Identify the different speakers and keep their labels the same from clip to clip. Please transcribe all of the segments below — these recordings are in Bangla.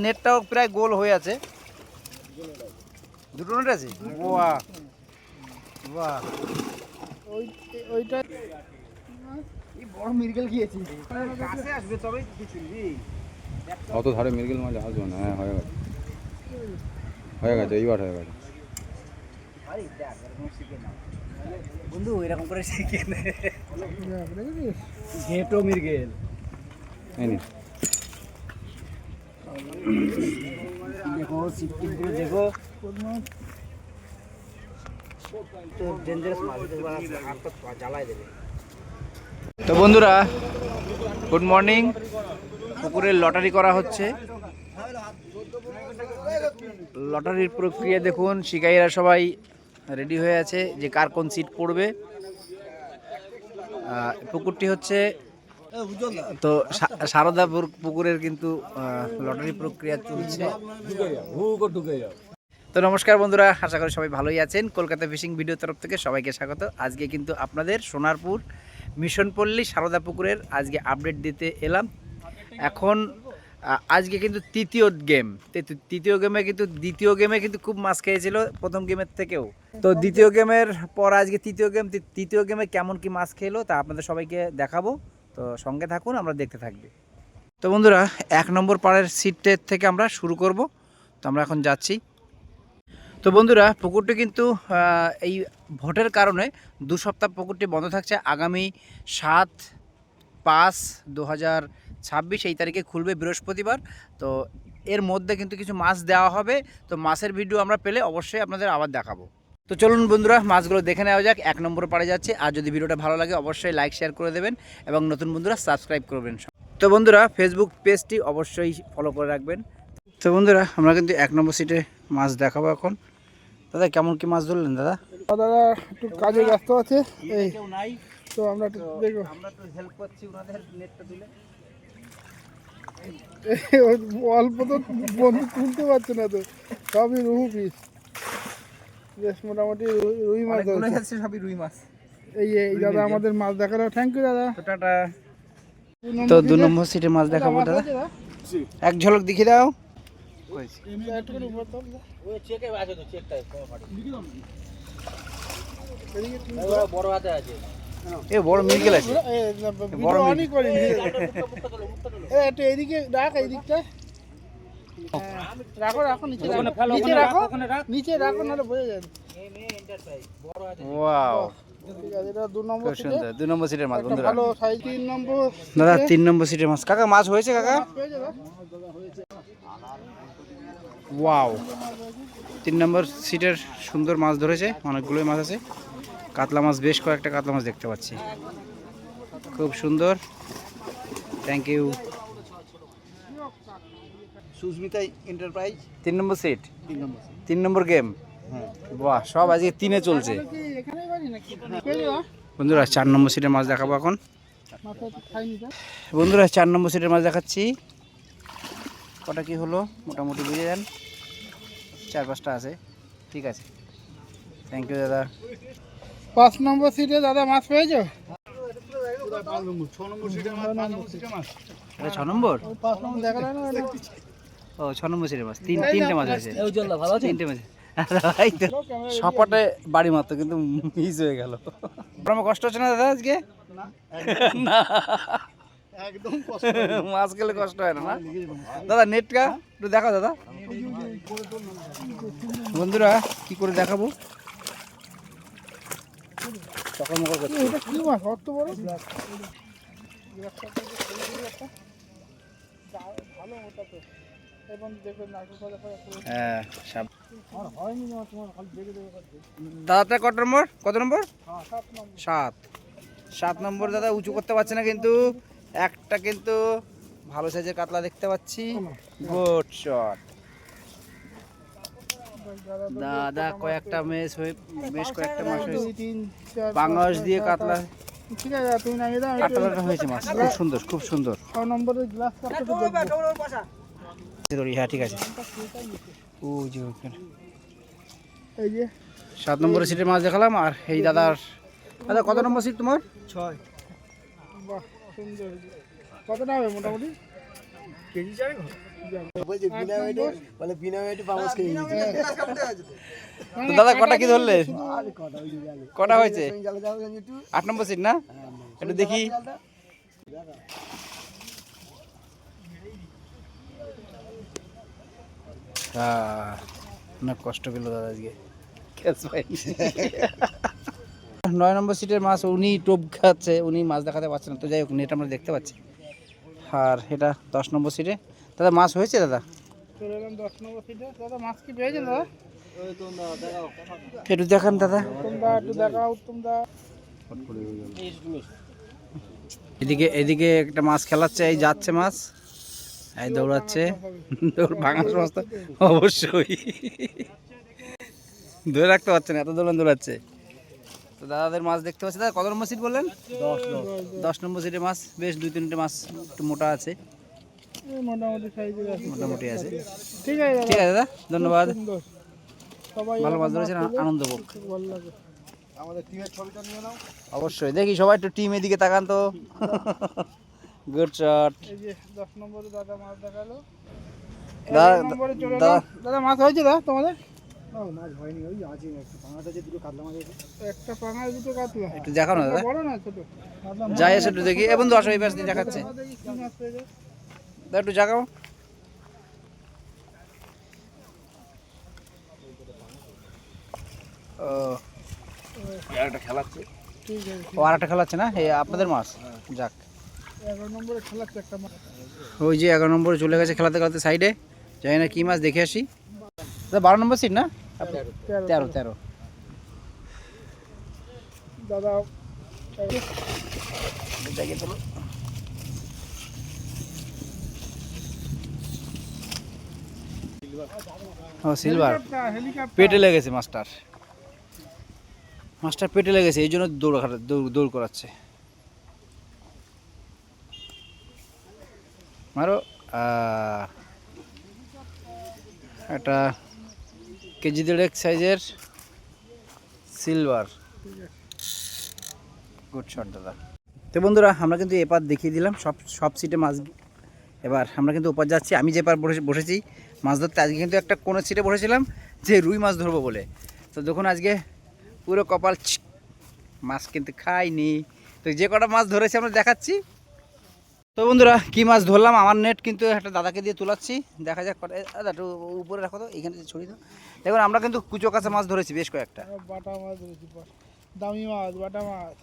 Speaker 1: নেটটাও প্রায় গোল হয়ে আছে। দুটো নেট আছে। বাহ বাহ,
Speaker 2: ওইটা
Speaker 1: বড় মৃগেল খেয়েছি। কাছে আসবে তবে কিছু
Speaker 3: অত ধারে মৃগেল মাছ আসবে না। হ্যাঁ, হয়ে গেছে, হয়ে গেছে, এইবার হয়ে গেছে।
Speaker 1: বন্ধু এরকম করে শিখে ঘেটো মৃগেল। দেখো সিটগুলো দেখো, তো ডেঞ্জারাস মাছ, হাতটা জ্বালায় দেবে। তো বন্ধুরা গুড মর্নিং। পুকুরে লটারি করা হচ্ছে। লটারির প্রক্রিয়া দেখুন, শিকারীরা সবাই রেডি হয়ে আছে যে কার কোন সিট পড়বে। পুকুরটি হচ্ছে তো সারদাপুর পুকুরের কিন্তু লটারি প্রক্রিয়া চলছে। তো নমস্কার বন্ধুরা, আশা করি সবাই ভালোই আছেন। কলকাতা ফিশিং ভিডিও তরফ থেকে সবাইকে স্বাগত। আজকে কিন্তু আপনাদের সোনারপুর মিশনপল্লী সারদা পুকুরের আজকে আপডেট দিতে এলাম। এখন আজকে কিন্তু তৃতীয় গেমে কিন্তু দ্বিতীয় গেমে কিন্তু খুব মাছ খেয়েছিল প্রথম গেমের থেকেও। তো দ্বিতীয় গেমের পর আজকে তৃতীয় গেমে কেমন কি মাছ খেলো তা আপনাদের সবাইকে দেখাবো। তো সঙ্গে থাকুন, আমরা দেখতে থাকবে। তো বন্ধুরা 1 নম্বর পাড়ের সিটের থেকে আমরা শুরু করব। তো আমরা এখন যাচ্ছি। তো বন্ধুরা পুকুরটি কিন্তু এই ভোটের কারণে 2 সপ্তাহ পুকুরটি বন্ধ থাকছে। আগামী 7/5/2026 এই তারিখে খুলবে, বৃহস্পতিবার। তো এর মধ্যে কিন্তু কিছু মাছ দেওয়া হবে। তো মাছের ভিডিও আমরা পেলে অবশ্যই আপনাদের আবার দেখাবো। তো চলুন বন্ধুরা মাছগুলো দেখে নেওয়া যাক। 1 নম্বর পাড়ে যাচ্ছে। আর যদি ভিডিওটা ভালো লাগে অবশ্যই লাইক শেয়ার করে দেবেন এবং নতুন বন্ধুরা সাবস্ক্রাইব করবেন। তো বন্ধুরা ফেসবুক পেজটি অবশ্যই ফলো করে রাখবেন। তো বন্ধুরা আমরা কিন্তু 1 নম্বর সিটে মাছ দেখাবো এখন। দাদা কেমন কি মাছ ধরলেন দাদা?
Speaker 2: দাদা একটু কাজে ব্যস্ত আছে, এই
Speaker 1: কেউ নাই,
Speaker 2: তো আমরা একটু দেখো,
Speaker 1: আমরা একটু হেল্প করছি ওনাদের নেটটা দিলে।
Speaker 2: অল্প তো বন্ধু তুলতে পারছে না, তো সবই রুহু পিস। বেশ মোটামুটি রুই মাছ ধরেছে,
Speaker 1: সবই রুই মাছ।
Speaker 2: এই দাদা আমাদের মাছ দেখালো, থ্যাংক ইউ দাদা।
Speaker 1: তো টাটা। তো 2 নম্বর সিটে মাছ দেখাবো দাদা, এক ঝলক দেখিয়ে দাও। এ বড় মৃগেল আছে, বড়
Speaker 2: এদিকে রাখ, এই দিকটা রাখো রাখো, নিচে রাখো, নিচে রাখো, নাহলে বোঝা যায়।
Speaker 1: ওয়াও,
Speaker 2: ঠিক আছে, এটা 2 নম্বর
Speaker 1: খুব সুন্দর। 2 নম্বর সিটের মাছ বন্ধুরা।
Speaker 2: ভালো সাইজ। 3 নম্বর
Speaker 1: দাদা 3 নম্বর সিটের মাছ। কাকা মাছ হয়েছে কাকা? ওয়াও, 3 নম্বর সিটের সুন্দর মাছ ধরেছে, অনেকগুলোই মাছ আছে। কাতলা মাছ, বেশ কয়েকটা কাতলা মাছ দেখতে পাচ্ছি, খুব সুন্দর। Thank you. সুস্মিতা এন্টারপ্রাইজ 3 নম্বর সিট, 3 নম্বর গেম। বাহ, সব আজকে 3-এ চলছে বন্ধুরা। 4 নম্বর সিটের মাছ দেখাবো এখন বন্ধুরা। 4 নম্বর সিটের মাছ দেখাচ্ছি। কটা কি হলো মোটামুটি বুঝে যান, 4-5টা আছে। ঠিক আছে, থ্যাংক ইউ দাদা।
Speaker 2: 5 নম্বর সিটে দাদা মাছ পেয়েছো?
Speaker 1: 6 নম্বর,
Speaker 2: 5 নম্বর দেখা যায় না?
Speaker 1: ও 6 নম্বর সিটের মাছ। তিনটে মাছ আছে, 3টে মাছ। সপাটে বাড়ি মারতো কিন্তু মিস হয়ে গেল। আমার কষ্ট হচ্ছে না দাদা আজকে? না,
Speaker 2: একদম কষ্ট,
Speaker 1: মাছ খেলে কষ্ট হয় না না দাদা? নেটটা একটু দেখাও দাদা। বন্ধুরা কি করে দেখাবো?
Speaker 2: এটা কি মাছ অত বড়? ভালো ওটা তো, এবং দেখবেন নারকেল পাতা
Speaker 1: হ্যাঁ।
Speaker 2: আর হয়নি না তোমার, খালি দেখে দেখে করতে।
Speaker 1: দাদাটা কত নম্বর? 7 নম্বর।
Speaker 2: 7
Speaker 1: 7 নম্বর দাদা উঁচু করতে পারছে না, কিন্তু একটা কিন্তু ভালো সাইজের কাতলা দেখতে পাচ্ছি। গুড শট দাদা। কয়েকটা বেশ কয়েকটা মাছ হয়েছে,
Speaker 2: 3 4
Speaker 1: বাংলাদেশ দিয়ে কাতলা।
Speaker 2: ঠিক আছে, তুমি নামিয়ে দাও।
Speaker 1: কাতলাটা হয়েছে মাছ, খুব সুন্দর খুব সুন্দর।
Speaker 2: 6 নম্বরের গ্লাস কাপটা তো দেখবো।
Speaker 1: হ্যাঁ ঠিক আছে। ও যে ওখানে
Speaker 2: এই যে
Speaker 1: 7 নম্বরের সিটের মাছ দেখালাম। আর এই দাদা কত নম্বর সিট তোমার?
Speaker 2: 6। বাহ সুন্দর। কতটা হবে মোটামুটি? কেজি 4
Speaker 1: তো দাদা কটা কি ধরলে? কটা হয়েছে? 8 নম্বর সিট না? একটু দেখি। না কষ্ট পেল দাদা আজকে। 9 নম্বর সিটের মাছ উনি টোপ খাচ্ছে, উনি মাছ দেখাতে পারছেন না, তো যাই হোক নেট আমরা দেখতে পাচ্ছি। আর এটা 10 নম্বর সিটে। দাদা মাছ হয়েছে দাদা?
Speaker 2: চলে এলাম 10 নম্বর সিটে। দাদা মাছ কি পেয়েছেন দাদা?
Speaker 1: একটু দেখান দাদা।
Speaker 2: তোমরা একটু দেখাও তোমরা।
Speaker 1: এদিকে একটা মাছ খেলাচ্ছে, এই যাচ্ছে মাছ, এই দৌড়াচ্ছে। দৌড় ভাঙার সমস্ত অবশ্যই ধরে রাখতে পারছে না, এত দৌড়াচ্ছে। তো দাদাদের মাছ দেখতে পাচ্ছি। দাদা কত নম্বর সিট বললেন? 10 নম্বর সিটে মাছ বেশ 2-3টে মাছ একটু মোটা আছে,
Speaker 2: মোটামুটি সাইজের আছে,
Speaker 1: মোটামুটি আছে।
Speaker 2: ঠিক আছে
Speaker 1: ঠিক আছে দাদা, ধন্যবাদ।
Speaker 2: সুন্দর। সবাই
Speaker 1: ভালো মাছ ধরেছেন, আনন্দ হোক।
Speaker 2: ভালো লাগে। আমাদের টিমের ছবিটা নিয়ে নাও।
Speaker 1: অবশ্যই দেখি সবাই একটু টিম এদিকে তাকান তো। Good shot.
Speaker 2: এই যে 10 নম্বরে দাদা মাছ দেখালো।
Speaker 1: দাদা
Speaker 2: 11 নম্বরে চলে
Speaker 1: দাদা
Speaker 2: এলাম। দাদা মাছ হয়েছে দাদা তোমাদের? না মাছ হয়নি, ওই আছে একটা পাঙাশ আছে, দুটো কাতলা মাছ আছে। একটা পাঙাশ, দুটো কাতলা।
Speaker 1: একটু দেখানো দাদা,
Speaker 2: বড় না ছোট?
Speaker 1: যাই এসে একটু দেখি। এ বন্ধু আসো, এই পাশ দিয়ে দেখাচ্ছে।
Speaker 2: দেখি কি মাছ পেয়েছে।
Speaker 1: দাদা একটু জাগাও। ও আরেকটা খেলাচ্ছে।
Speaker 2: ঠিক আছে।
Speaker 1: ও আরেকটা খেলাচ্ছে না, এই আপনাদের মাছ। যাক,
Speaker 2: 11 নম্বরে খেলাচ্ছে একটা মাছ।
Speaker 1: ওই যে 11 নম্বরে চলে গেছে খেলাতে খেলাতে সাইডে। জানি না কি মাছ, দেখে আসি। দাদা 12 নম্বর সিট না? 13।
Speaker 2: দাদা
Speaker 1: দেখে চলো। ও সিলভার।
Speaker 2: হেলিকপ্টার।
Speaker 1: পেটে লেগেছে মাছটার, পেটে লেগেছে, এই জন্য দৌড় করাচ্ছে। মারো। একটা কেজি 1.5 সাইজের সিলভার। গুড শট দাদা। তো বন্ধুরা আমরা কিন্তু এপার দেখিয়ে দিলাম সব সিটে মাছ। এবার আমরা কিন্তু ওপার যাচ্ছি। আমি যে পার বসেছি মাছ ধরতে, আজকে কিন্তু একটা কোনো সিটে বসেছিলাম যে রুই মাছ ধরবো বলে। তো দেখুন আজকে পুরো কপাল, মাছ কিন্তু খাইনি। তো যে কটা মাছ ধরেছি আমরা দেখাচ্ছি। তো বন্ধুরা কি মাছ ধরলাম, আমার নেট কিন্তু একটা দাদাকে দিয়ে তোলাচ্ছি, দেখা যাক কটা। দাদা একটু উপরে রাখো তো, এইখানে ছড়িয়ে দাও। দেখুন আমরা কিন্তু কুচো কাঁচা মাছ ধরেছি বেশ কয়েকটা।
Speaker 2: বাটা মাছ ধরেছি, দামি মাছ, বাটা মাছ।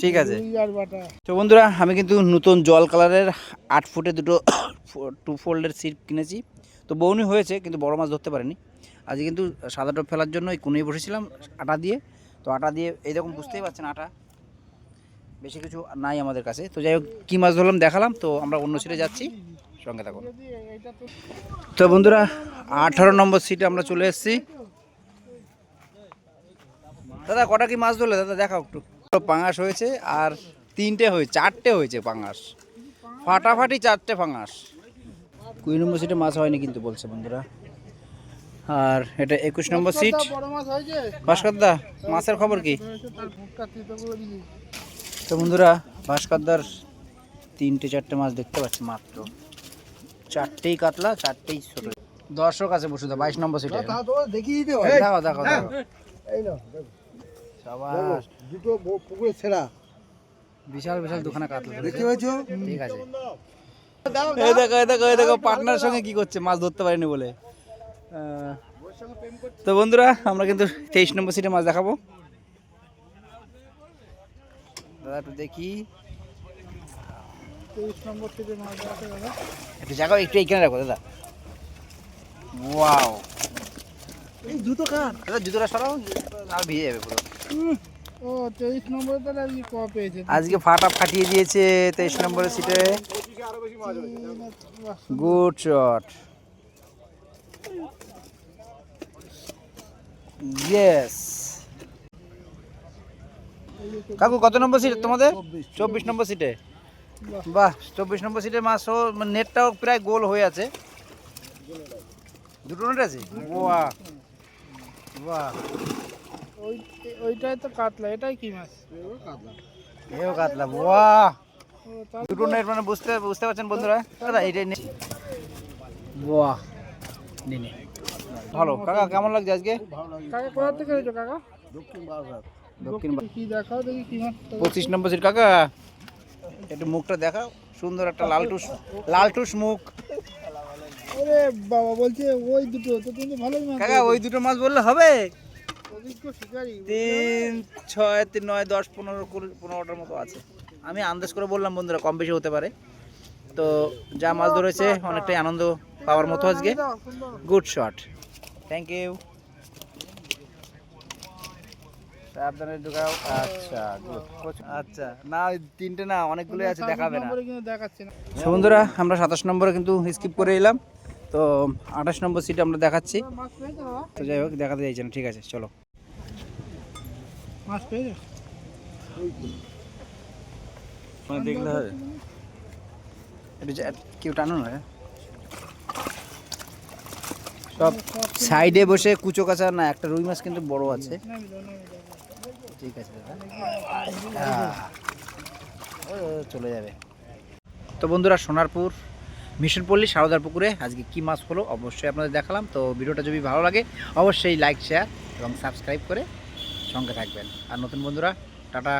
Speaker 1: ঠিক আছে।
Speaker 2: রুই আর বাটা।
Speaker 1: তো বন্ধুরা আমি কিন্তু নতুন জল কালারের 8 ফুটে দুটো 2 ফোল্ডের সিট কিনেছি। তো বউনি হয়েছে কিন্তু বড় মাছ ধরতে পারিনি। আজকে কিন্তু সাদা টোপ ফেলার জন্য এই কোণেই বসেছিলাম আটা দিয়ে। তো আটা দিয়ে এইরকম বুঝতেই পারছেন, আটা বেশি কিছু নাই আমাদের কাছে। তো যাই হোক কী মাছ ধরলাম দেখালাম। তো আমরা অন্য সিটে যাচ্ছি, সঙ্গে থাকুন। তো বন্ধুরা 18 নম্বর সিটে আমরা চলে এসেছি। দাদা কটা কি মাছ ধরলে দাদা দেখাও একটু। পাঙাশ হয়েছে আর 4টে হয়েছে পাঙাশ, ফাটাফাটি 4টে পাঙাশ। 20 নম্বর সিটে মাছ হয়নি কিন্তু বলছে বন্ধুরা। আর এটা 21 নম্বর সিট।
Speaker 2: বড় মাছ হয়েছে।
Speaker 1: ভাস্করদা মাছের খবর কি?
Speaker 2: তার ভুট্টা তিতো করে দিবি।
Speaker 1: তো বন্ধুরা ভাস্করদার 3-4টে মাছ দেখতে পাচ্ছি মাত্র, 4টেই কাতলা, 4টেই ছোট। দর্শক আছে বসুদা 22 নম্বর সিটে।
Speaker 2: দেখিয়ে দিতে
Speaker 1: দেখো
Speaker 2: এই নাও
Speaker 1: সাবাস,
Speaker 2: দুটো পুকুরে ছেড়া,
Speaker 1: বিশাল দুখানা কাতলা
Speaker 2: দেখতে পাচ্ছো?
Speaker 1: ঠিক আছে। এই দেখো পার্টনার সঙ্গে কি করছে, মাছ ধরতে পারিনি বলে। তো বন্ধুরা আমরা কিন্তু 23 নম্বর সিটে মাছ দেখাবো। দাদা একটু দেখি,
Speaker 2: 23 নম্বর থেকে মাছ আছে দাদা।
Speaker 1: একটু জায়গা একটু এইখানে রাখো দাদা। ওয়াও,
Speaker 2: এই জুতো কার?
Speaker 1: দাদা জুতোটা সরাও, আর ভিজে যাবে পুরো।
Speaker 2: ও 23 নম্বরে তাহলে আজকে ক পেয়েছে?
Speaker 1: আজকে ফাটিয়ে দিয়েছে 23 নম্বরের সিটে। Good shot, yes. কাকু কত নম্বর সিট তোমাদের? 24 নম্বর সিটে। বাহ, 24 নম্বর সিটে মাছ। নেটটাও প্রায় গোল হয়ে আছে। দুটো নেট আছে। বাহ বাহ,
Speaker 2: ওইটাই তো কাতলা, এটাই কি মাছ?
Speaker 1: এও কাতলা। বাহ,
Speaker 2: ও তাহলে
Speaker 1: দুটো নেট, মানে বুঝতে পারছেন বন্ধুরা। দাদা এইটাই নেট। বাহ নিনে ভালো। কাকা কেমন লাগছে আজকে?
Speaker 2: কাকা কোথা থেকে এসেছো কাকা?
Speaker 1: দক্ষিণ
Speaker 2: কি দেখাও দেখি কি মাছ?
Speaker 1: 25 নম্বর সিট। কাকা একটু মুখটা দেখাও, সুন্দর একটা লালটুস মুখ।
Speaker 2: ওরে বাবা, বলছে ওই দুটো তো কিন্তু ভালোই মাছ।
Speaker 1: কাকা ওই দুটো মাছ বললে হবে?
Speaker 2: অভিজ্ঞ শিকারী।
Speaker 1: 3, 6, 3, 9, 10, 15টার মতো আছে। আমি আন্দাজ করে বললাম বন্ধুরা, কম বেশি হতে পারে। তো যা মাছ ধরেছে অনেকটাই আনন্দ পাওয়ার মতো আজকে। Good shot, thank you. সাবধানে ঢুকাও। আচ্ছা গুড। আচ্ছা না, ওই তিনটে না, অনেকগুলো আছে, দেখাবে না।
Speaker 2: কিন্তু দেখাচ্ছে না।
Speaker 1: তো বন্ধুরা আমরা 27 নম্বরে কিন্তু স্কিপ করে এলাম। তো 28 নম্বর সিট আমরা দেখাচ্ছি।
Speaker 2: মাছ পেয়েছো বাবা?
Speaker 1: তো যাই হোক, দেখাতে চাইছে না, ঠিক আছে চলো।
Speaker 2: মাছ পেয়েছো?
Speaker 3: দেখলে হবে।
Speaker 1: কেউ টানো না, সব সাইডে বসে কুচো কাচা না। একটা রুই মাছ কিন্তু বড় আছে। ঠিক আছে দাদা, ও চলে যাবে। তো বন্ধুরা সোনারপুর মিশনপল্লী সারদার পুকুরে আজকে কি মাছ হলো অবশ্যই আপনাদের দেখালাম। তো ভিডিওটা যদি ভালো লাগে অবশ্যই লাইক, শেয়ার এবং সাবস্ক্রাইব করে সঙ্গে থাকবেন। আর নতুন বন্ধুরা টাটা।